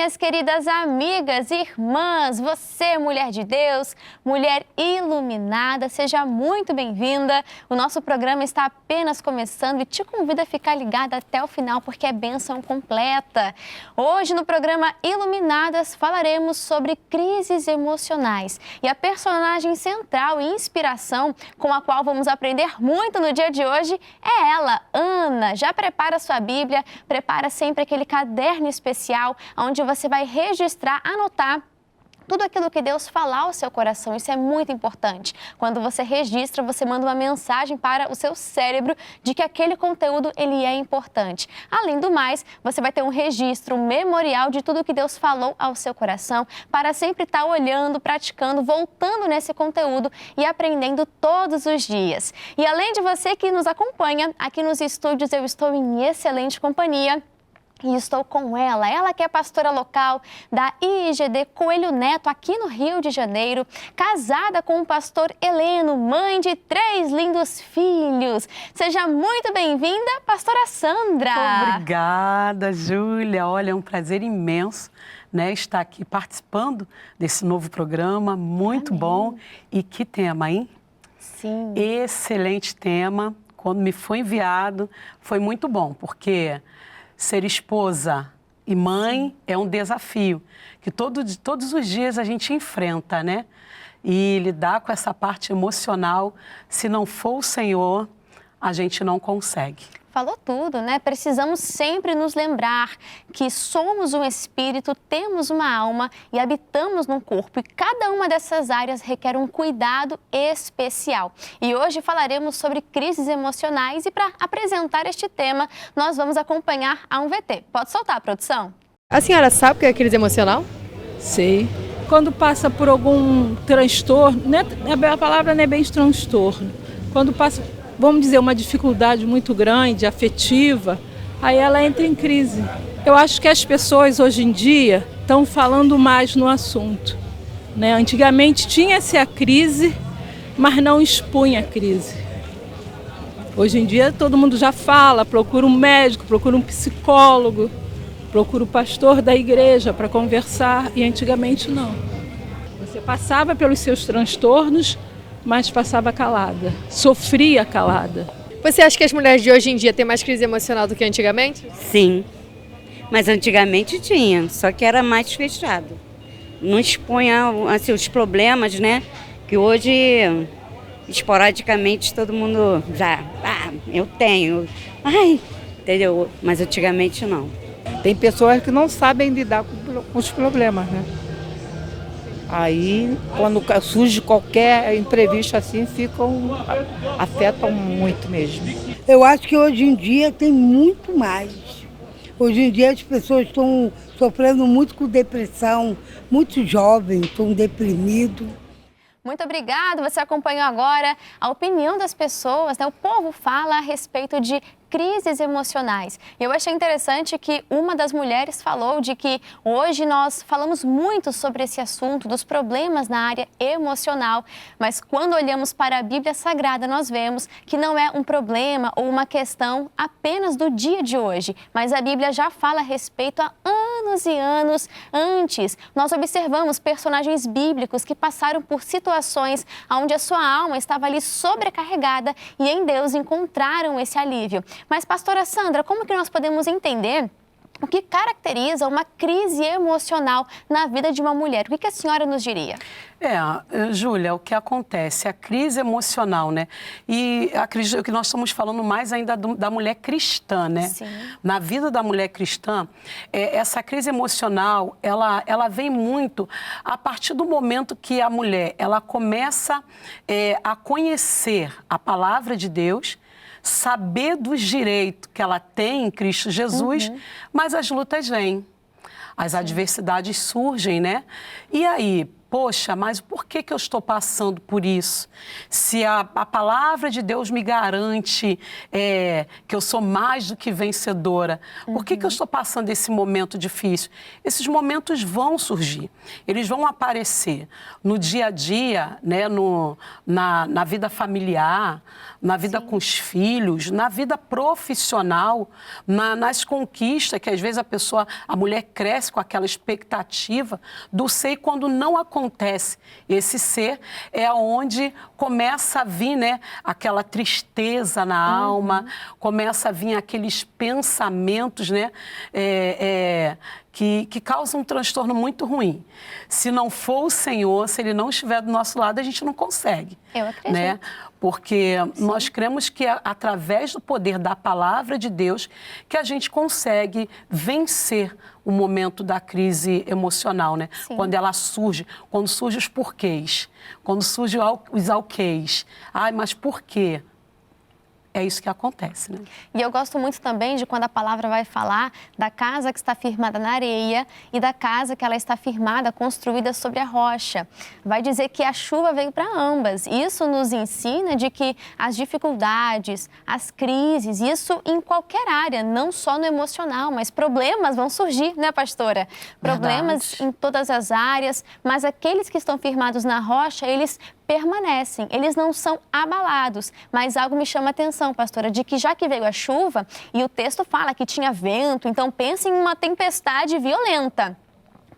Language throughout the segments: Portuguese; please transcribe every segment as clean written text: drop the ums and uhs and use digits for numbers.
minhas queridas amigas e irmãs, você, mulher de Deus, mulher iluminada, seja muito bem-vinda. O nosso programa está apenas começando e te convido a ficar ligada até o final, porque é bênção completa. Hoje, no programa Iluminadas, falaremos sobre crises emocionais. E a personagem central e inspiração com a qual vamos aprender muito no dia de hoje é ela, Ana. Já prepara sua Bíblia, prepara sempre aquele caderno especial onde você vai registrar, anotar tudo aquilo que Deus falar ao seu coração. Isso é muito importante. Quando você registra, você manda uma mensagem para o seu cérebro de que aquele conteúdo ele é importante. Além do mais, você vai ter um registro, um memorial de tudo que Deus falou ao seu coração, para sempre estar olhando, praticando, voltando nesse conteúdo e aprendendo todos os dias. E além de você que nos acompanha, aqui nos estúdios eu estou em excelente companhia. E estou com ela que é pastora local da IGD Coelho Neto, aqui no Rio de Janeiro, casada com o pastor Heleno, mãe de 3 lindos filhos. Seja muito bem-vinda, pastora Sandra. Obrigada, Júlia. Olha, é um prazer imenso, né, estar aqui participando desse novo programa, muito Amém. bom. E que tema, hein? Sim. Excelente tema. Quando me foi enviado, foi muito bom, porque ser esposa e mãe é um desafio que todos os dias a gente enfrenta, né? E lidar com essa parte emocional, se não for o Senhor, a gente não consegue. Falou tudo, né? Precisamos sempre nos lembrar que somos um espírito, temos uma alma e habitamos num corpo. E cada uma dessas áreas requer um cuidado especial. E hoje falaremos sobre crises emocionais e para apresentar este tema, nós vamos acompanhar a um VT. Pode soltar, produção? A senhora sabe o que é crise emocional? Sei. Quando passa por algum transtorno, a palavra não é bem transtorno, quando passa, vamos dizer, uma dificuldade muito grande, afetiva, aí ela entra em crise. Eu acho que as pessoas hoje em dia estão falando mais no assunto, né? Antigamente tinha-se a crise, mas não expunha a crise. Hoje em dia todo mundo já fala, procura um médico, procura um psicólogo, procura o pastor da igreja para conversar, e antigamente não. Você passava pelos seus transtornos, mas passava calada, sofria calada. Você acha que as mulheres de hoje em dia têm mais crise emocional do que antigamente? Sim, mas antigamente tinha, só que era mais fechado. Não expunha assim, os problemas, né? Que hoje, esporadicamente, todo mundo já, eu tenho, entendeu? Mas antigamente não. Tem pessoas que não sabem lidar com os problemas, né? Aí, quando surge qualquer imprevisto assim, afetam muito mesmo. Eu acho que hoje em dia tem muito mais. Hoje em dia as pessoas estão sofrendo muito com depressão, muitos jovens estão deprimidos. Muito obrigada, você acompanhou agora a opinião das pessoas, né? O povo fala a respeito de crises emocionais. Eu achei interessante que uma das mulheres falou de que hoje nós falamos muito sobre esse assunto, dos problemas na área emocional, mas quando olhamos para a Bíblia Sagrada, nós vemos que não é um problema ou uma questão apenas do dia de hoje, mas a Bíblia já fala a respeito há anos e anos antes. Nós observamos personagens bíblicos que passaram por situações onde a sua alma estava ali sobrecarregada e em Deus encontraram esse alívio. Mas, pastora Sandra, como que nós podemos entender o que caracteriza uma crise emocional na vida de uma mulher? O que a senhora nos diria? Júlia, o que acontece? A crise emocional, né? E acredito que nós estamos falando mais ainda da mulher cristã, né? Sim. Na vida da mulher cristã, essa crise emocional, ela vem muito a partir do momento que a mulher, ela começa a conhecer a palavra de Deus, saber dos direitos que ela tem em Cristo Jesus, mas as lutas vêm, as adversidades surgem, né? E aí, poxa, mas por que eu estou passando por isso? Se a palavra de Deus me garante que eu sou mais do que vencedora, por que eu estou passando esse momento difícil? Esses momentos vão surgir, eles vão aparecer no dia a dia, né, na vida familiar, na vida com os filhos, na vida profissional, nas conquistas, que às vezes a mulher cresce com aquela expectativa do ser, e quando não acontece esse ser, é onde começa a vir, né, aquela tristeza na alma, começa a vir aqueles pensamentos, né, que causam um transtorno muito ruim. Se não for o Senhor, se Ele não estiver do nosso lado, a gente não consegue. Eu acredito. Né? Porque nós cremos que é através do poder da palavra de Deus que a gente consegue vencer o momento da crise emocional, né? Sim. Quando ela surge, quando surgem os porquês, quando surgem os alquês. Ai, mas por quê? É isso que acontece, né? E eu gosto muito também de quando a palavra vai falar da casa que está firmada na areia e da casa que ela está firmada, construída sobre a rocha. Vai dizer que a chuva veio para ambas. Isso nos ensina de que as dificuldades, as crises, isso em qualquer área, não só no emocional, mas problemas vão surgir, né, pastora? Problemas em todas as áreas, mas aqueles que estão firmados na rocha, eles permanecem, eles não são abalados. Mas algo me chama a atenção, pastora, de que já que veio a chuva, e o texto fala que tinha vento, então pense em uma tempestade violenta.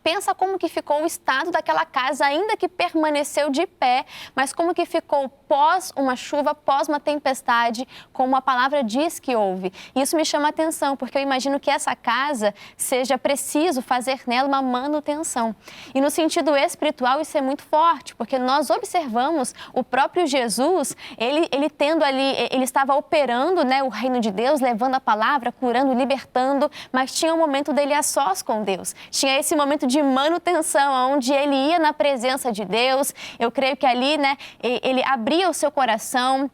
Pensa como que ficou o estado daquela casa, ainda que permaneceu de pé, mas como que ficou pós uma chuva, pós uma tempestade, como a palavra diz que houve. Isso me chama a atenção, porque eu imagino que essa casa seja preciso fazer nela uma manutenção. E no sentido espiritual isso é muito forte, porque nós observamos o próprio Jesus, ele tendo ali, ele estava operando, né, o reino de Deus, levando a palavra, curando, libertando, mas tinha um momento dele a sós com Deus. Tinha esse momento de manutenção, onde ele ia na presença de Deus. Eu creio que ali, né, ele abria o seu coração,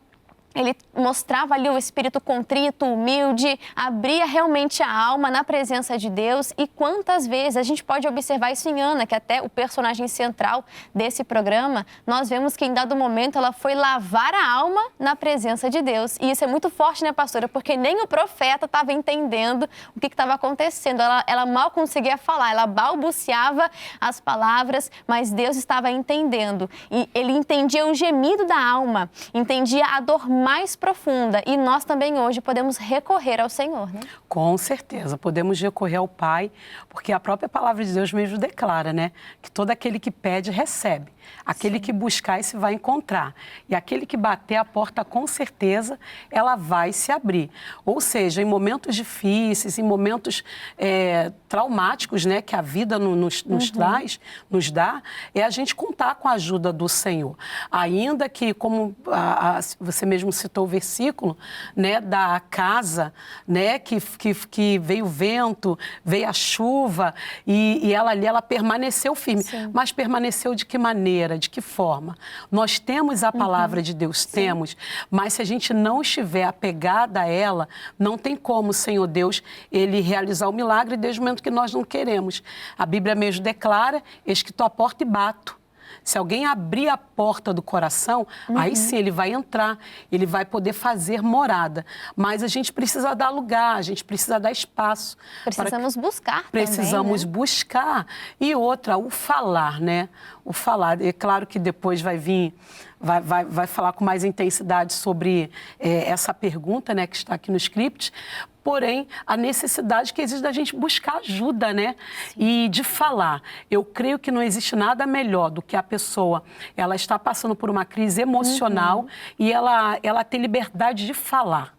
ele mostrava ali o espírito contrito, humilde, abria realmente a alma na presença de Deus. E quantas vezes a gente pode observar isso em Ana, que até o personagem central desse programa, nós vemos que em dado momento ela foi lavar a alma na presença de Deus. E isso é muito forte, né, pastora? Porque nem o profeta estava entendendo o que estava acontecendo. Ela mal conseguia falar, ela balbuciava as palavras, mas Deus estava entendendo. E ele entendia o gemido da alma, entendia a dor mais profunda, e nós também hoje podemos recorrer ao Senhor, né? Com certeza, podemos recorrer ao Pai, porque a própria palavra de Deus mesmo declara, né, que todo aquele que pede, recebe. Aquele que buscar, esse vai encontrar. E aquele que bater a porta, com certeza, ela vai se abrir. Ou seja, em momentos difíceis, em momentos traumáticos, né, que a vida nos traz, nos dá, é a gente contar com a ajuda do Senhor. Ainda que, como você mesmo citou o versículo, né, da casa, né, que veio o vento, veio a chuva, e ela ali, ela permaneceu firme. Sim. Mas permaneceu de que maneira? De que forma? Nós temos a palavra de Deus, temos, mas se a gente não estiver apegada a ela, não tem como, Senhor Deus, Ele realizar o milagre desde o momento que nós não queremos. A Bíblia mesmo declara, eis que estou à porta e bato. Se alguém abrir a porta do coração, aí sim ele vai entrar, ele vai poder fazer morada. Mas a gente precisa dar lugar, a gente precisa dar espaço. Precisamos buscar também, Precisamos né? buscar. E outra, o falar, né? O falar. É claro que depois vai vir, vai falar com mais intensidade sobre essa pergunta, né, que está aqui no script. Porém, a necessidade que existe da gente buscar ajuda, né? Sim. E de falar. Eu creio que não existe nada melhor do que a pessoa, ela está passando por uma crise emocional e ela ter liberdade de falar.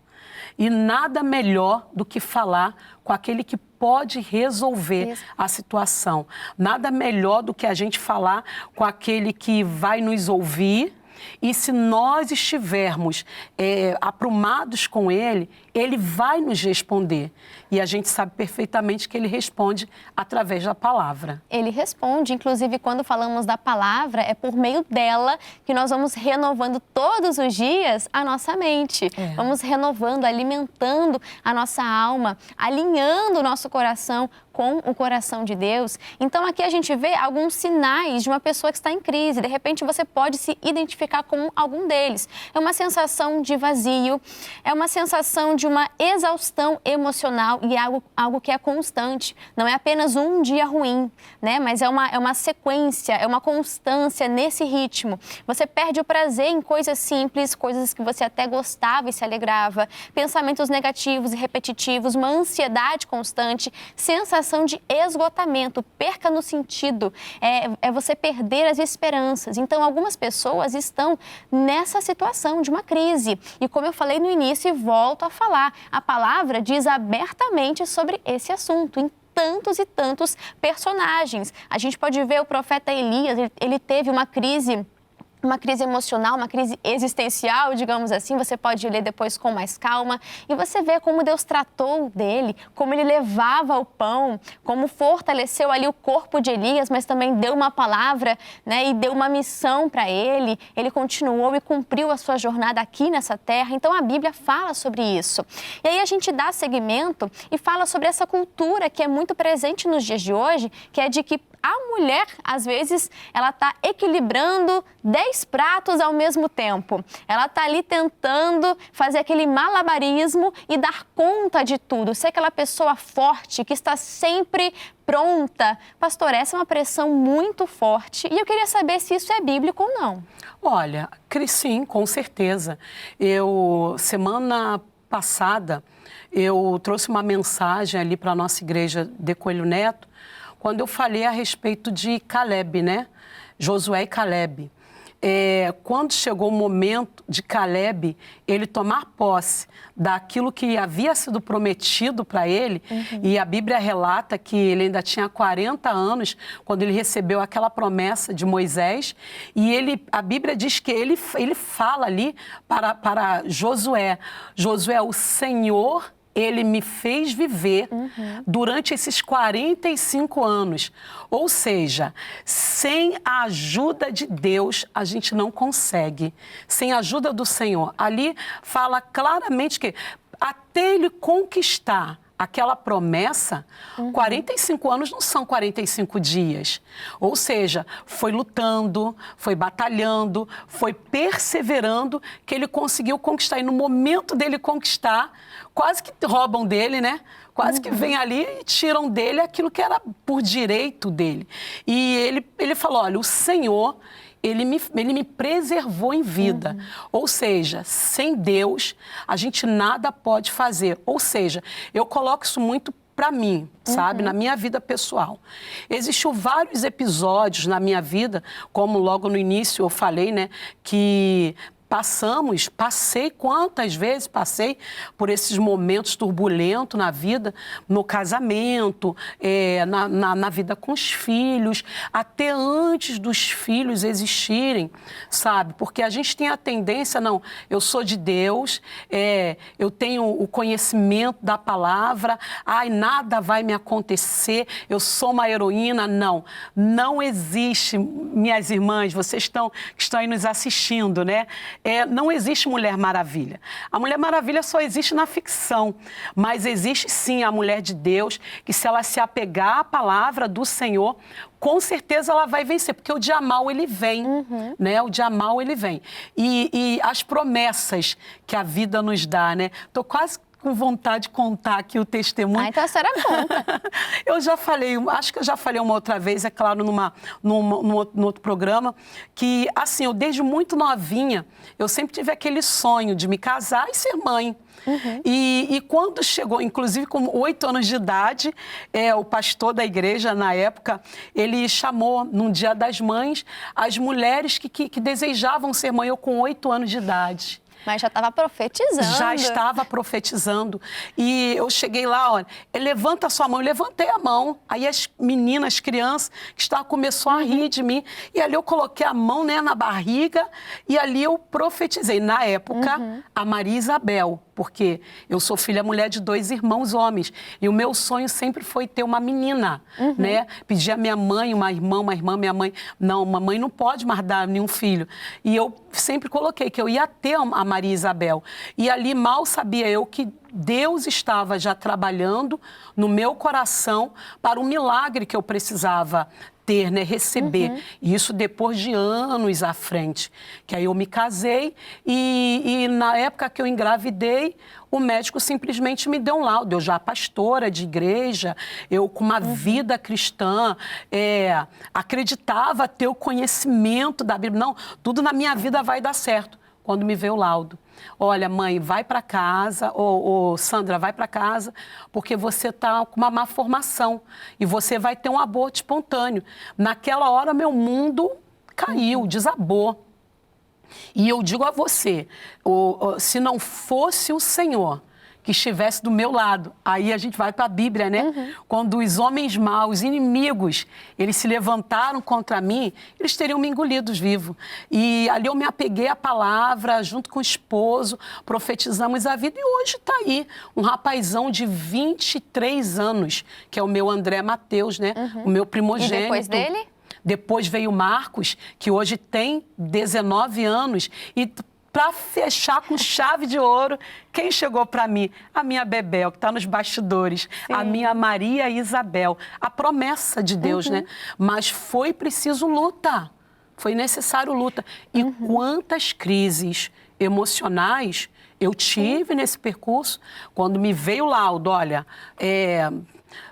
E nada melhor do que falar com aquele que pode resolver a situação. Nada melhor do que a gente falar com aquele que vai nos ouvir. E se nós estivermos aprumados com Ele, Ele vai nos responder. E a gente sabe perfeitamente que Ele responde através da palavra. Ele responde, inclusive quando falamos da palavra, é por meio dela que nós vamos renovando todos os dias a nossa mente. Vamos renovando, alimentando a nossa alma, alinhando o nosso coração com o coração de Deus. Então aqui a gente vê alguns sinais de uma pessoa que está em crise. De repente você pode se identificar com algum deles. É uma sensação de vazio, é uma sensação de uma exaustão emocional e algo que é constante. Não é apenas um dia ruim, né? Mas é uma sequência, é uma constância nesse ritmo. Você perde o prazer em coisas simples, coisas que você até gostava e se alegrava, pensamentos negativos e repetitivos, uma ansiedade constante, sensação de esgotamento, perca no sentido, é você perder as esperanças. Então, algumas pessoas estão nessa situação de uma crise. E como eu falei no início e volto a falar, a palavra diz abertamente sobre esse assunto, em tantos e tantos personagens. A gente pode ver o profeta Elias, ele teve uma crise emocional, uma crise existencial, digamos assim. Você pode ler depois com mais calma e você vê como Deus tratou dele, como ele levava o pão, como fortaleceu ali o corpo de Elias, mas também deu uma palavra, né, e deu uma missão para ele. Ele continuou e cumpriu a sua jornada aqui nessa terra. Então a Bíblia fala sobre isso. E aí a gente dá seguimento e fala sobre essa cultura que é muito presente nos dias de hoje, que é de que a mulher, às vezes, ela está equilibrando 10 pratos ao mesmo tempo. Ela está ali tentando fazer aquele malabarismo e dar conta de tudo. Ser aquela pessoa forte que está sempre pronta. Pastor, essa é uma pressão muito forte e eu queria saber se isso é bíblico ou não. Olha, sim, com certeza. Semana passada, eu trouxe uma mensagem ali para a nossa igreja de Coelho Neto, quando eu falei a respeito de Caleb, né? Josué e Caleb. Quando chegou o momento de Caleb, ele tomar posse daquilo que havia sido prometido para ele, e a Bíblia relata que ele ainda tinha 40 anos quando ele recebeu aquela promessa de Moisés, e a Bíblia diz que ele fala ali para Josué, o Senhor, ele me fez viver durante esses 45 anos. Ou seja, sem a ajuda de Deus, a gente não consegue. Sem a ajuda do Senhor. Ali fala claramente que até ele conquistar aquela promessa, 45 anos não são 45 dias. Ou seja, foi lutando, foi batalhando, foi perseverando que ele conseguiu conquistar. E no momento dele conquistar, quase que roubam dele, né? Quase que vem ali e tiram dele aquilo que era por direito dele. E ele falou, olha, o Senhor, ele me preservou em vida. Ou seja, sem Deus, a gente nada pode fazer. Ou seja, eu coloco isso muito para mim, sabe? Na minha vida pessoal. Existiam vários episódios na minha vida, como logo no início eu falei, né? Que quantas vezes passei por esses momentos turbulentos na vida, no casamento, na vida com os filhos, até antes dos filhos existirem, sabe? Porque a gente tem a tendência, não, eu sou de Deus, eu tenho o conhecimento da palavra, nada vai me acontecer, eu sou uma heroína. Não existe, minhas irmãs, vocês que estão aí nos assistindo, né? Não existe Mulher Maravilha. A Mulher Maravilha só existe na ficção, mas existe sim a Mulher de Deus, que se ela se apegar à palavra do Senhor, com certeza ela vai vencer, porque o dia mal ele vem, né? O dia mal ele vem. E as promessas que a vida nos dá, né? Tô quase com vontade de contar aqui o testemunho. Então a senhora conta. Eu já falei, acho que eu já falei uma outra vez, é claro, num outro programa, que assim, eu desde muito novinha, eu sempre tive aquele sonho de me casar e ser mãe. E quando chegou, inclusive com 8 anos de idade, o pastor da igreja, na época, ele chamou, num Dia das Mães, as mulheres que desejavam ser mãe, eu com 8 anos de idade. Mas já estava profetizando. Já estava profetizando. E eu cheguei lá, olha, levanta a sua mão. Eu levantei a mão. Aí as meninas, as crianças que estavam, começaram a rir de mim. E ali eu coloquei a mão, né, na barriga e ali eu profetizei. Na época, a Maria Isabel. porque eu sou filha mulher de 2 irmãos homens. E o meu sonho sempre foi ter uma menina, né? Pedi à minha mãe, uma irmã, minha mãe, não, mamãe não pode mais dar nenhum filho. E eu sempre coloquei que eu ia ter a Maria Isabel. E ali mal sabia eu que Deus estava já trabalhando no meu coração para o milagre que eu precisava ter, né, receber. E isso depois de anos à frente. Que aí eu me casei e na época que eu engravidei, o médico simplesmente me deu um laudo. Eu já pastora de igreja, eu com uma vida cristã, acreditava ter o conhecimento da Bíblia. Não, tudo na minha vida vai dar certo. Quando me veio o laudo. Olha, mãe, vai para casa, ou Sandra, vai para casa, porque você está com uma má formação e você vai ter um aborto espontâneo. Naquela hora, meu mundo caiu, desabou. E eu digo a você, se não fosse o Senhor que estivesse do meu lado, aí a gente vai para a Bíblia, né? Quando os homens maus, os inimigos, eles se levantaram contra mim, eles teriam me engolido vivo. E ali eu me apeguei à palavra, junto com o esposo, profetizamos a vida. E hoje está aí um rapazão de 23 anos, que é o meu André Mateus, né? O meu primogênito. E depois dele? Depois veio o Marcos, que hoje tem 19 anos. E para fechar com chave de ouro, quem chegou para mim? A minha Bebel, que está nos bastidores. Sim. A minha Maria Isabel. A promessa de Deus, né? Mas foi preciso luta. Foi necessário luta. E quantas crises emocionais eu tive nesse percurso, quando me veio o laudo,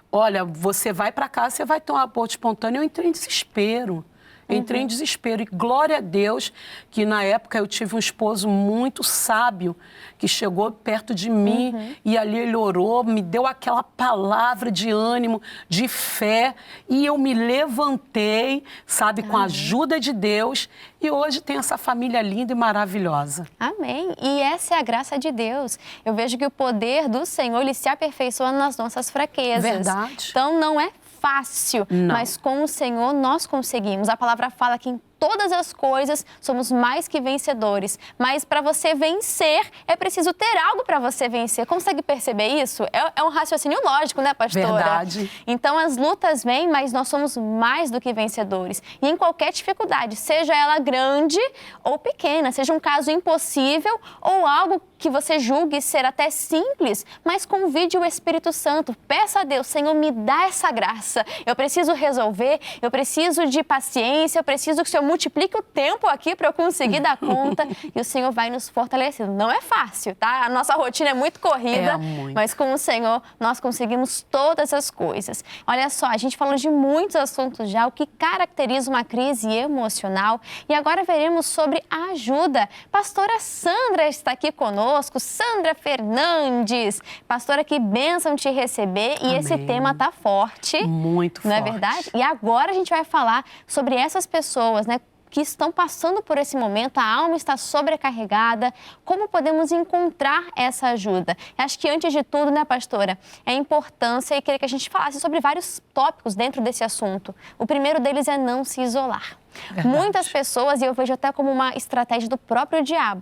olha, você vai para casa, você vai ter um aborto espontâneo. Eu entrei em desespero. Entrei em desespero. E glória a Deus que na época eu tive um esposo muito sábio que chegou perto de mim e ali ele orou, me deu aquela palavra de ânimo, de fé, e eu me levantei, sabe, com a ajuda de Deus, e hoje tem essa família linda e maravilhosa. Amém. E essa é a graça de Deus. Eu vejo que o poder do Senhor, ele se aperfeiçoa nas nossas fraquezas. Verdade. Então não é fácil, mas com o Senhor nós conseguimos. A palavra fala que em todas as coisas somos mais que vencedores. Mas para você vencer, é preciso ter algo para você vencer. Consegue perceber isso? É um raciocínio lógico, né, pastora? Verdade. Então as lutas vêm, mas nós somos mais do que vencedores. E em qualquer dificuldade, seja ela grande ou pequena, seja um caso impossível ou algo que você julgue ser até simples, mas convide o Espírito Santo. Peça a Deus, Senhor, me dá essa graça. Eu preciso resolver, eu preciso de paciência, eu preciso que o Senhor multiplique o tempo aqui para eu conseguir dar conta e o Senhor vai nos fortalecendo. Não é fácil, tá? A nossa rotina é muito corrida, mas com o Senhor nós conseguimos todas as coisas. Olha só, a gente falou de muitos assuntos já, o que caracteriza uma crise emocional, e agora veremos sobre a ajuda. Pastora Sandra está aqui conosco, Sandra Fernandes. Pastora, que bênção te receber. E esse tema tá forte. Muito forte. Não é verdade? E agora a gente vai falar sobre essas pessoas, né, que estão passando por esse momento, a alma está sobrecarregada, como podemos encontrar essa ajuda? Acho que antes de tudo, né, pastora, é a importância, e queria que a gente falasse sobre vários tópicos dentro desse assunto. O primeiro deles é não se isolar. Verdade. Muitas pessoas, e eu vejo até como uma estratégia do próprio diabo,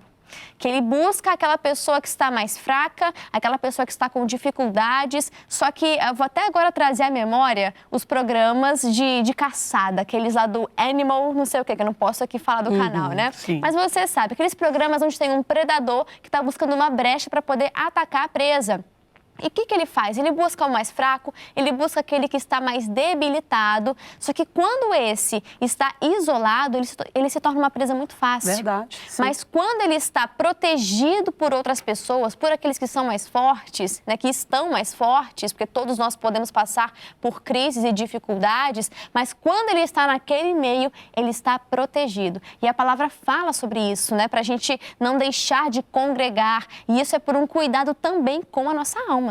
que ele busca aquela pessoa que está mais fraca, aquela pessoa que está com dificuldades. Só que eu vou até agora trazer à memória os programas de caçada, aqueles lá do Animal, não sei o que eu não posso aqui falar do canal, né? Sim. Mas você sabe, aqueles programas onde tem um predador que está buscando uma brecha para poder atacar a presa. E o que ele faz? Ele busca o mais fraco, ele busca aquele que está mais debilitado. Só que quando esse está isolado, ele se torna uma presa muito fácil. Verdade. Sim. Mas quando ele está protegido por outras pessoas, por aqueles que são mais fortes, né, que estão mais fortes, porque todos nós podemos passar por crises e dificuldades, mas quando ele está naquele meio, ele está protegido. E a palavra fala sobre isso, né, para a gente não deixar de congregar. E isso é por um cuidado também com a nossa alma.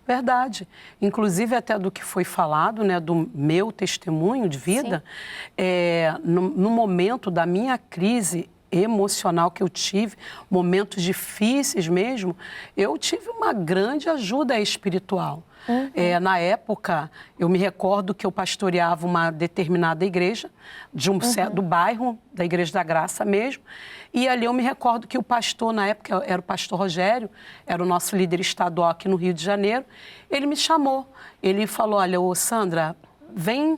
Verdade. Inclusive, até do que foi falado, né, do meu testemunho de vida, no momento da minha crise, emocional que eu tive, momentos difíceis mesmo, eu tive uma grande ajuda espiritual. Na época, eu me recordo que eu pastoreava uma determinada igreja, do bairro, da Igreja da Graça mesmo, e ali eu me recordo que o pastor, na época, era o pastor Rogério, era o nosso líder estadual aqui no Rio de Janeiro, ele me chamou, ele falou, olha, ô Sandra, vem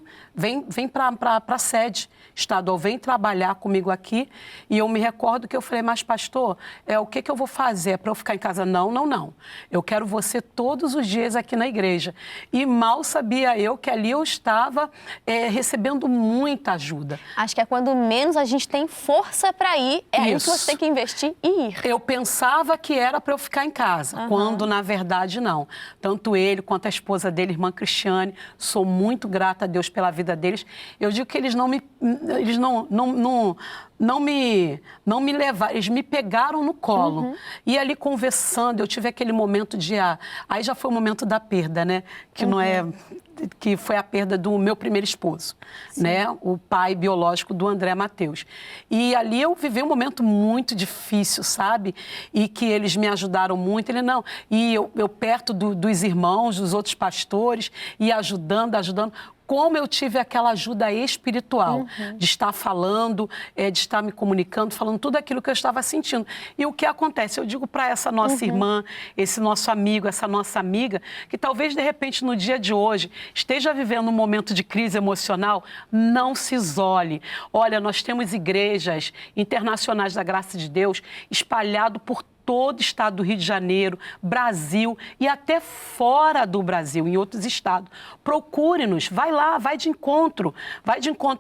para a sede estadual, vem trabalhar comigo aqui. E eu me recordo que eu falei, mas pastor, o que eu vou fazer? É para eu ficar em casa? Não. Eu quero você todos os dias aqui na igreja. E mal sabia eu que ali eu estava recebendo muita ajuda. Acho que é quando menos a gente tem força para ir, aí que você tem que investir e ir. Eu pensava que era para eu ficar em casa, quando na verdade não. Tanto ele quanto a esposa dele, irmã Cristiane, sou muito grata a Deus pela vida deles. Eu digo que eles não me levaram, eles me pegaram no colo. E ali conversando, eu tive aquele momento de... aí já foi o momento da perda, né? Que não é... que foi a perda do meu primeiro esposo, né? O pai biológico do André Mateus. E ali eu vivi um momento muito difícil, sabe? E que eles me ajudaram muito. E eu perto dos irmãos, dos outros pastores, e ajudando. Como eu tive aquela ajuda espiritual, de estar falando, de estar me comunicando, falando tudo aquilo que eu estava sentindo. E o que acontece? Eu digo para essa nossa irmã, esse nosso amigo, essa nossa amiga, que talvez, de repente, no dia de hoje, esteja vivendo um momento de crise emocional, não se isole. Olha, nós temos igrejas internacionais da Graça de Deus espalhado por todo o estado do Rio de Janeiro, Brasil e até fora do Brasil, em outros estados. Procure-nos, vai lá, vai de encontro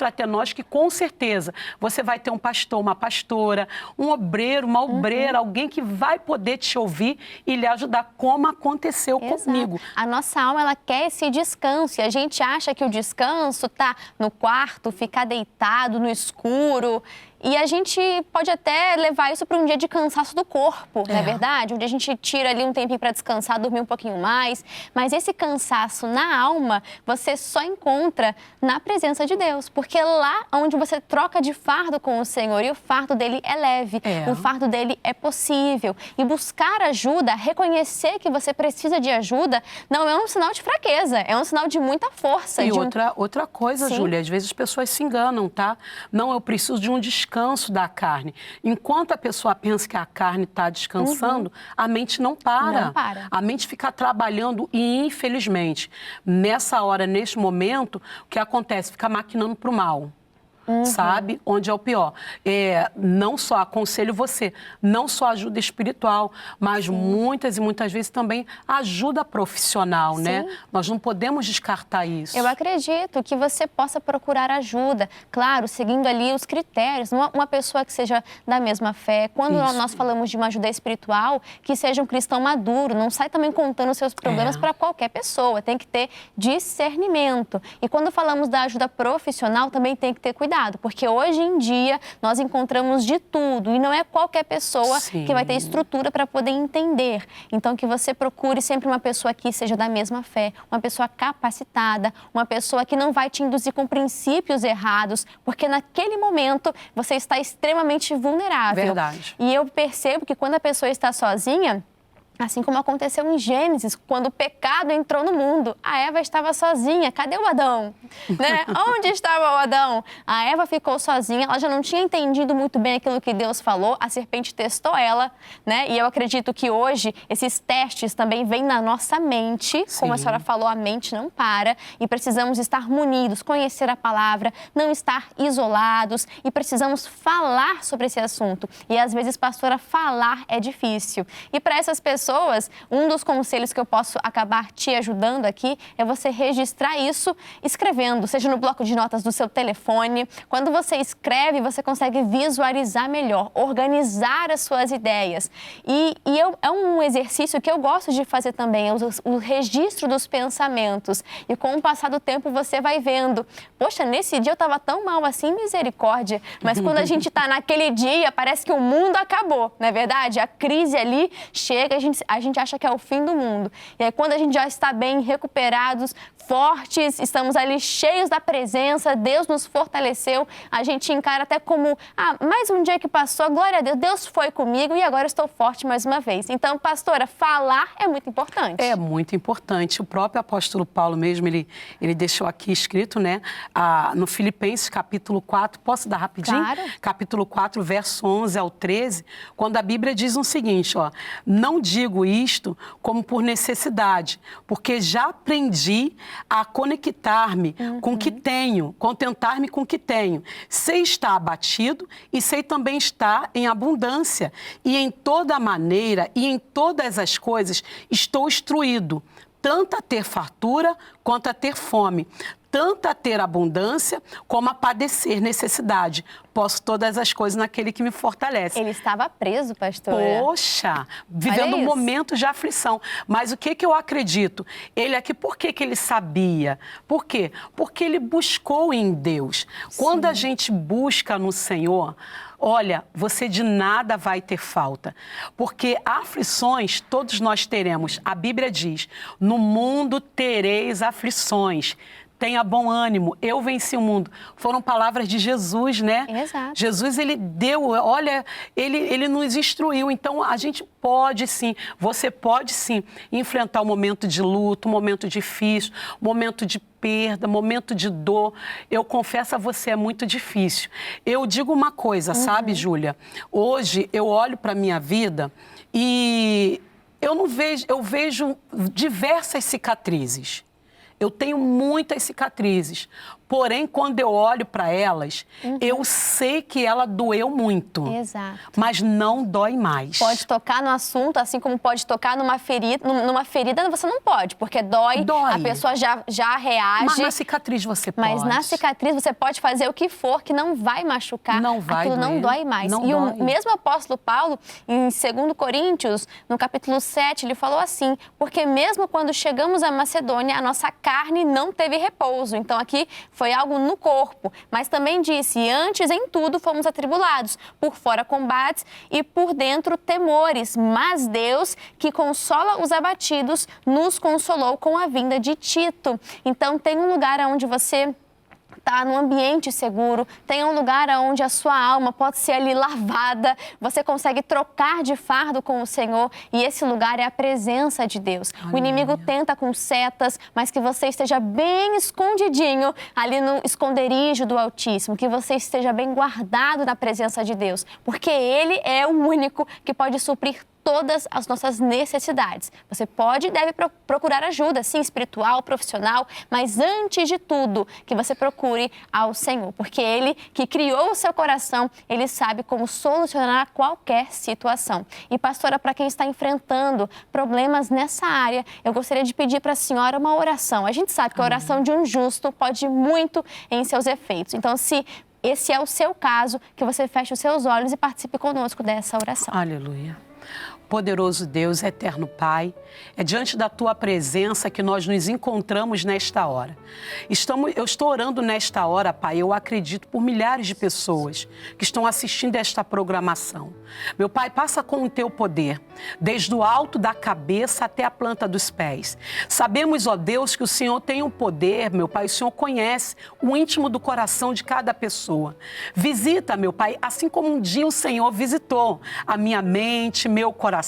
até nós, que com certeza você vai ter um pastor, uma pastora, um obreiro, uma obreira, alguém que vai poder te ouvir e lhe ajudar, como aconteceu comigo. A nossa alma, ela quer esse descanso, e a gente acha que o descanso está no quarto, ficar deitado no escuro. E a gente pode até levar isso para um dia de cansaço do corpo, não é verdade? Onde a gente tira ali um tempinho para descansar, dormir um pouquinho mais. Mas esse cansaço na alma, você só encontra na presença de Deus. Porque lá onde você troca de fardo com o Senhor, e o fardo dele é leve, o fardo dele é possível. E buscar ajuda, reconhecer que você precisa de ajuda, não é um sinal de fraqueza, é um sinal de muita força. E outra coisa, Júlia, às vezes as pessoas se enganam, tá? Não, eu preciso de um descanso da carne. Enquanto a pessoa pensa que a carne está descansando, a mente não para. Não para. A mente fica trabalhando e, infelizmente, nessa hora, neste momento, o que acontece? Fica maquinando para o mal. Sabe? Onde é o pior. Não só aconselho você, não só ajuda espiritual, mas muitas e muitas vezes também ajuda profissional, né? Nós não podemos descartar isso. Eu acredito que você possa procurar ajuda, claro, seguindo ali os critérios. Uma pessoa que seja da mesma fé. Quando nós falamos de uma ajuda espiritual, que seja um cristão maduro, não sai também contando os seus problemas para qualquer pessoa. Tem que ter discernimento. E quando falamos da ajuda profissional, também tem que ter cuidado. Porque hoje em dia nós encontramos de tudo e não é qualquer pessoa que vai ter estrutura para poder entender. Então, que você procure sempre uma pessoa que seja da mesma fé, uma pessoa capacitada, uma pessoa que não vai te induzir com princípios errados, porque naquele momento você está extremamente vulnerável. Verdade. E eu percebo que quando a pessoa está sozinha, assim como aconteceu em Gênesis, quando o pecado entrou no mundo, a Eva estava sozinha. Cadê o Adão? Né? Onde estava o Adão? A Eva ficou sozinha, ela já não tinha entendido muito bem aquilo que Deus falou, a serpente testou ela, né? E eu acredito que hoje esses testes também vêm na nossa mente, como a senhora falou, a mente não para, e precisamos estar munidos, conhecer a palavra, não estar isolados, e precisamos falar sobre esse assunto. E às vezes, pastora, falar é difícil. E para essas pessoas, um dos conselhos que eu posso acabar te ajudando aqui é você registrar isso escrevendo, seja no bloco de notas do seu telefone. Quando você escreve, você consegue visualizar melhor, organizar as suas ideias. É um exercício que eu gosto de fazer também, é o registro dos pensamentos. E com o passar do tempo, você vai vendo, poxa, nesse dia eu estava tão mal assim, misericórdia. Mas quando a gente está naquele dia, parece que o mundo acabou, não é verdade? A crise ali chega, a gente vezes a gente acha que é o fim do mundo. E aí quando a gente já está bem, recuperados, fortes, estamos ali cheios da presença, Deus nos fortaleceu, a gente encara até como, mais um dia que passou, glória a Deus, Deus foi comigo e agora estou forte mais uma vez. Então, pastora, falar é muito importante. É muito importante. O próprio apóstolo Paulo mesmo, ele deixou aqui escrito, né, no Filipenses capítulo 4, posso dar rapidinho? Claro. Capítulo 4, verso 11 ao 13, quando a Bíblia diz o seguinte, não digo isto como por necessidade, porque já aprendi a conectar-me com o que tenho, contentar-me com o que tenho. Sei estar abatido e sei também estar em abundância. E em toda maneira e em todas as coisas estou instruído, tanto a ter fartura quanto a ter fome, tanto a ter abundância como a padecer necessidade. Posso todas as coisas naquele que me fortalece. Ele estava preso, pastora. Poxa, vivendo um momento de aflição. Mas o que eu acredito? Ele aqui, por que ele sabia? Por quê? Porque ele buscou em Deus. Sim. Quando a gente busca no Senhor, olha, você de nada vai ter falta. Porque aflições todos nós teremos. A Bíblia diz, no mundo tereis aflições. Tenha bom ânimo, eu venci o mundo. Foram palavras de Jesus, né? Exato. Jesus, ele deu, olha, ele nos instruiu. Então, a gente pode sim, você pode sim enfrentar um momento de luto, um momento difícil, um momento de perda, momento de dor. Eu confesso a você, é muito difícil. Eu digo uma coisa, sabe, Júlia? Hoje, eu olho para a minha vida e eu vejo diversas cicatrizes. Eu tenho muitas cicatrizes, porém, quando eu olho para elas, eu sei que ela doeu muito. Exato. Mas não dói mais. Pode tocar no assunto, assim como pode tocar numa ferida. Numa ferida você não pode, porque dói. A pessoa já reage. Mas na cicatriz você pode. Mas na cicatriz você pode fazer o que for, que não vai machucar. Não vai Aquilo doer. Não dói mais. Não e dói. O mesmo apóstolo Paulo, em 2 Coríntios, no capítulo 7, ele falou assim, porque mesmo quando chegamos à Macedônia, a nossa carne não teve repouso. Então aqui foi algo no corpo, mas também disse, antes em tudo fomos atribulados, por fora combates e por dentro temores, mas Deus, que consola os abatidos, nos consolou com a vinda de Tito. Então tem um lugar onde você está num ambiente seguro, tem um lugar onde a sua alma pode ser ali lavada, você consegue trocar de fardo com o Senhor e esse lugar é a presença de Deus. Aleluia. O inimigo tenta com setas, mas que você esteja bem escondidinho ali no esconderijo do Altíssimo, que você esteja bem guardado na presença de Deus, porque Ele é o único que pode suprir todas as nossas necessidades. Você pode e deve procurar ajuda, sim, espiritual, profissional, mas antes de tudo, que você procure ao Senhor, porque Ele que criou o seu coração, Ele sabe como solucionar qualquer situação. E pastora, para quem está enfrentando problemas nessa área, eu gostaria de pedir para a senhora uma oração. A gente sabe que a oração de um justo pode ir muito em seus efeitos. Então, se esse é o seu caso, que você feche os seus olhos e participe conosco dessa oração. Aleluia. Poderoso Deus, eterno Pai, é diante da Tua presença que nós nos encontramos nesta hora. Eu estou orando nesta hora, Pai, eu acredito por milhares de pessoas que estão assistindo esta programação. Meu Pai, passa com o Teu poder, desde o alto da cabeça até a planta dos pés. Sabemos, ó Deus, que o Senhor tem um poder, meu Pai, o Senhor conhece o íntimo do coração de cada pessoa. Visita, meu Pai, assim como um dia o Senhor visitou a minha mente, meu coração.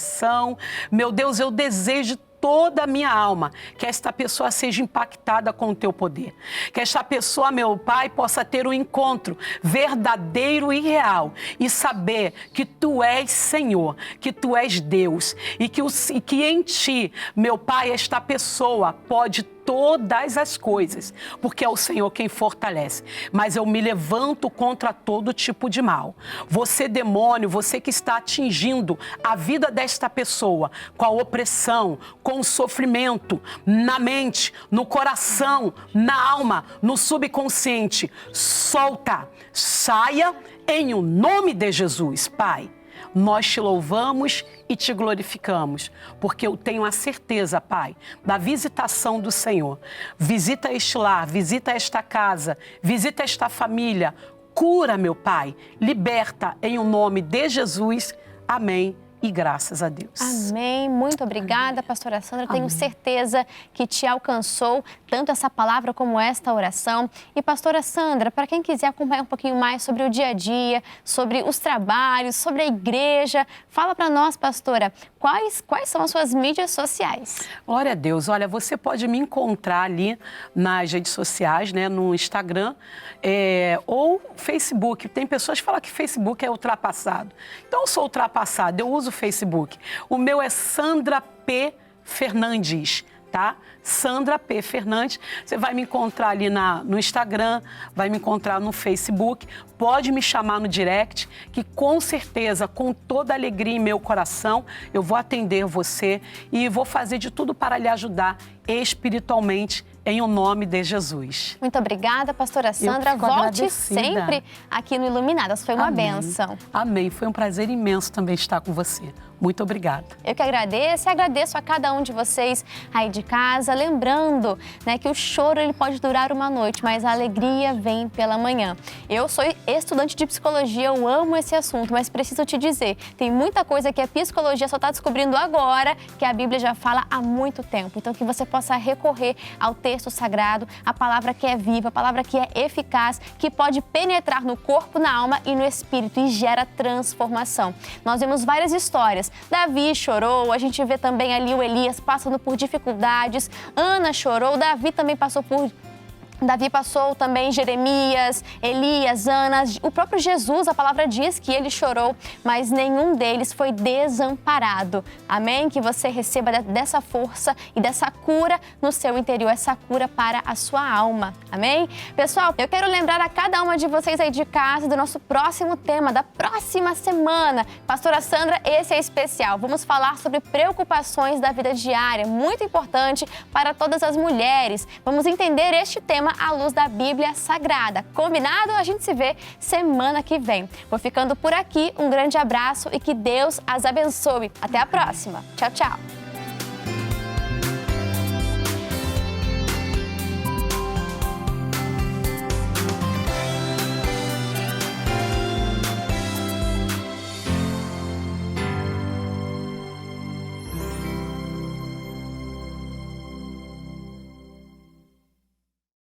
Meu Deus, eu desejo toda a minha alma que esta pessoa seja impactada com o Teu poder. Que esta pessoa, meu Pai, possa ter um encontro verdadeiro e real e saber que Tu és Senhor, que Tu és Deus e que em Ti, meu Pai, esta pessoa pode todas as coisas, porque é o Senhor quem fortalece. Mas eu me levanto contra todo tipo de mal. Você, demônio, você que está atingindo a vida desta pessoa com a opressão, com o sofrimento, na mente, no coração, na alma, no subconsciente, solta, saia em o nome de Jesus, Pai. Nós te louvamos e te glorificamos, porque eu tenho a certeza, Pai, da visitação do Senhor. Visita este lar, visita esta casa, visita esta família. Cura, meu Pai, liberta em o nome de Jesus. Amém e graças a Deus. Amém. Muito obrigada, pastora Sandra. Tenho Amém. certeza que te alcançou tanto essa palavra como esta oração. E pastora Sandra, para quem quiser acompanhar um pouquinho mais sobre o dia a dia, sobre os trabalhos, sobre a igreja, fala para nós, pastora, quais são as suas mídias sociais? Glória a Deus. Olha, você pode me encontrar ali nas redes sociais, né, no Instagram ou Facebook. Tem pessoas que falam que Facebook é ultrapassado. Então, eu sou ultrapassado, eu uso o Facebook. O meu é Sandra P. Fernandes, tá? Sandra P. Fernandes. Você vai me encontrar ali no Instagram, vai me encontrar no Facebook. Pode me chamar no direct, que com certeza, com toda alegria em meu coração, eu vou atender você e vou fazer de tudo para lhe ajudar espiritualmente, em o nome de Jesus. Muito obrigada, pastora Sandra. fico Volte agradecida. sempre aqui no Iluminadas. Foi uma Amém. bênção. Amém. Foi um prazer imenso também estar com você. Muito obrigada. Eu que agradeço e agradeço a cada um de vocês aí de casa, lembrando, né, que o choro ele pode durar uma noite, mas a alegria vem pela manhã. Eu sou estudante de psicologia, eu amo esse assunto, mas preciso te dizer, tem muita coisa que a psicologia só está descobrindo agora, que a Bíblia já fala há muito tempo. Então que você possa recorrer ao texto sagrado, a palavra que é viva, a palavra que é eficaz, que pode penetrar no corpo, na alma e no espírito e gera transformação. Nós vemos várias histórias. Davi chorou, a gente vê também ali o Elias passando por dificuldades, Ana chorou, Davi passou também Jeremias, Elias, Ana, o próprio Jesus, a palavra diz que ele chorou, mas nenhum deles foi desamparado. Amém? Que você receba dessa força e dessa cura no seu interior, essa cura para a sua alma. Amém? Pessoal, eu quero lembrar a cada uma de vocês aí de casa do nosso próximo tema, da próxima semana. Pastora Sandra, esse é especial. Vamos falar sobre preocupações da vida diária, muito importante para todas as mulheres. Vamos entender este tema à luz da Bíblia Sagrada. Combinado? A gente se vê semana que vem. Vou ficando por aqui. Um grande abraço e que Deus as abençoe. Até a próxima. Tchau, tchau.